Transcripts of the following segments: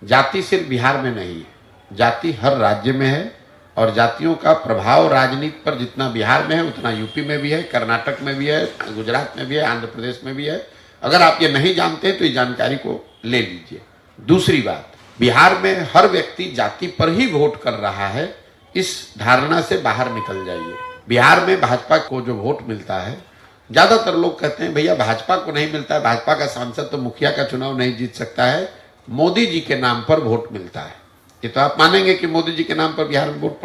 जाति सिर्फ बिहार में नहीं है, जाति हर राज्य में है और जातियों का प्रभाव राजनीति पर जितना बिहार में है उतना यूपी में भी है, कर्नाटक में भी है, गुजरात में भी है, आंध्र प्रदेश में भी है। अगर आप ये नहीं जानते हैं तो इस जानकारी को ले लीजिए। दूसरी बात, बिहार में हर व्यक्ति जाति पर ही वोट कर रहा है, इस धारणा से बाहर निकल जाइए। बिहार में भाजपा को जो वोट मिलता है, ज्यादातर लोग कहते हैं भैया भाजपा को नहीं मिलता है, भाजपा का सांसद तो मुखिया का चुनाव नहीं जीत सकता है, मोदी जी के नाम पर वोट मिलता है। ये तो आप मानेंगे कि मोदी जी के नाम पर बिहार में वोट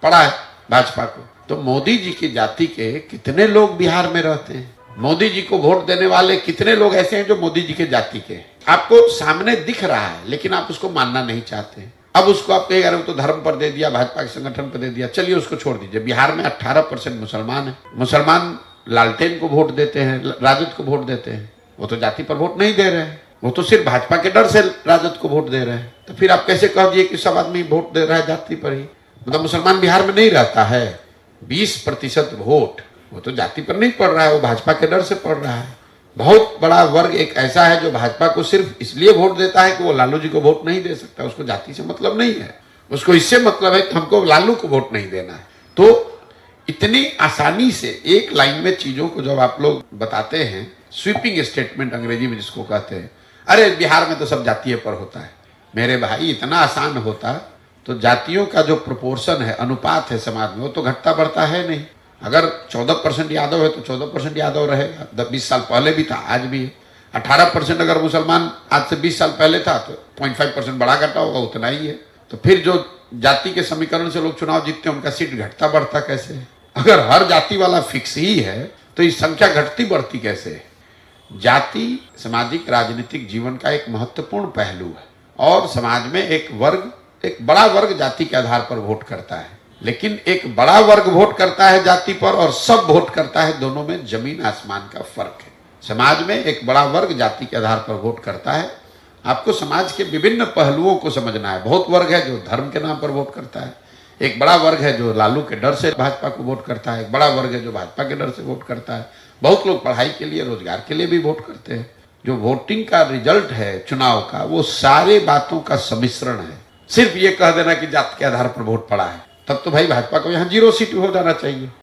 पड़ा है भाजपा को। तो मोदी जी की जाति के कितने लोग बिहार में रहते हैं, मोदी जी को वोट देने वाले कितने लोग ऐसे हैं जो मोदी जी के जाति के, आपको सामने दिख रहा है, लेकिन आप उसको मानना नहीं चाहते। अब उसको आप कहेगा तो धर्म पर दे दिया, भाजपा के संगठन पर दे दिया, चलिए उसको छोड़ दीजिए। बिहार में 18% मुसलमान है, मुसलमान लालटेन को वोट देते हैं, राजद को वोट देते हैं, वो तो जाति पर वोट नहीं दे रहे हैं, वो तो सिर्फ भाजपा के डर से राजद को वोट दे रहे हैं। तो फिर आप कैसे कह दिए कि सब आदमी वोट दे रहा है जाति पर ही? मतलब मुसलमान बिहार में नहीं रहता है, 20% वोट वो तो जाति पर नहीं पड़ रहा है, वो भाजपा के डर से पड़ रहा है। बहुत बड़ा वर्ग एक ऐसा है जो भाजपा को सिर्फ इसलिए वोट देता है कि वो लालू जी को वोट नहीं दे सकता, उसको जाति से मतलब नहीं है, उसको इससे मतलब है कि हमको लालू को वोट नहीं देना है। तो इतनी आसानी से एक लाइन में चीजों को जब आप लोग बताते हैं, स्वीपिंग स्टेटमेंट अंग्रेजी में जिसको कहते हैं, अरे बिहार में तो सब जातीय पर होता है। मेरे भाई, इतना आसान होता तो जातियों का जो प्रोपोर्शन है, अनुपात है समाज में, वो तो घटता बढ़ता है नहीं। अगर 14% यादव है तो 14% यादव रहेगा, 20 साल पहले भी था, आज भी है। 18% अगर मुसलमान आज से 20 साल पहले था तो 0.5% बढ़ा घटा होगा, उतना ही है। तो फिर जो जाति के समीकरण से लोग चुनाव जीतते हैं, उनका सीट घटता बढ़ता कैसे है? अगर हर जाति वाला फिक्स ही है तो इस संख्या घटती बढ़ती कैसे है? जाति सामाजिक राजनीतिक जीवन का एक महत्वपूर्ण पहलू है और समाज में एक बड़ा वर्ग जाति के आधार पर वोट करता है, लेकिन एक बड़ा वर्ग वोट करता है जाति पर और सब वोट करता है, दोनों में जमीन आसमान का फर्क है। समाज में एक बड़ा वर्ग जाति के आधार पर वोट करता है। आपको समाज के विभिन्न पहलुओं को समझना है। बहुत वर्ग है जो धर्म के नाम पर वोट करता है, एक बड़ा वर्ग है जो लालू के डर से भाजपा को वोट करता है, एक बड़ा वर्ग है जो भाजपा के डर से वोट करता है। बहुत लोग पढ़ाई के लिए, रोजगार के लिए भी वोट करते हैं। जो वोटिंग का रिजल्ट है चुनाव का, वो सारे बातों का सम्मिश्रण है। सिर्फ ये कह देना कि जाति के आधार पर वोट पड़ा है, तब तो भाई भाजपा को यहाँ 0 सीट हो जाना चाहिए।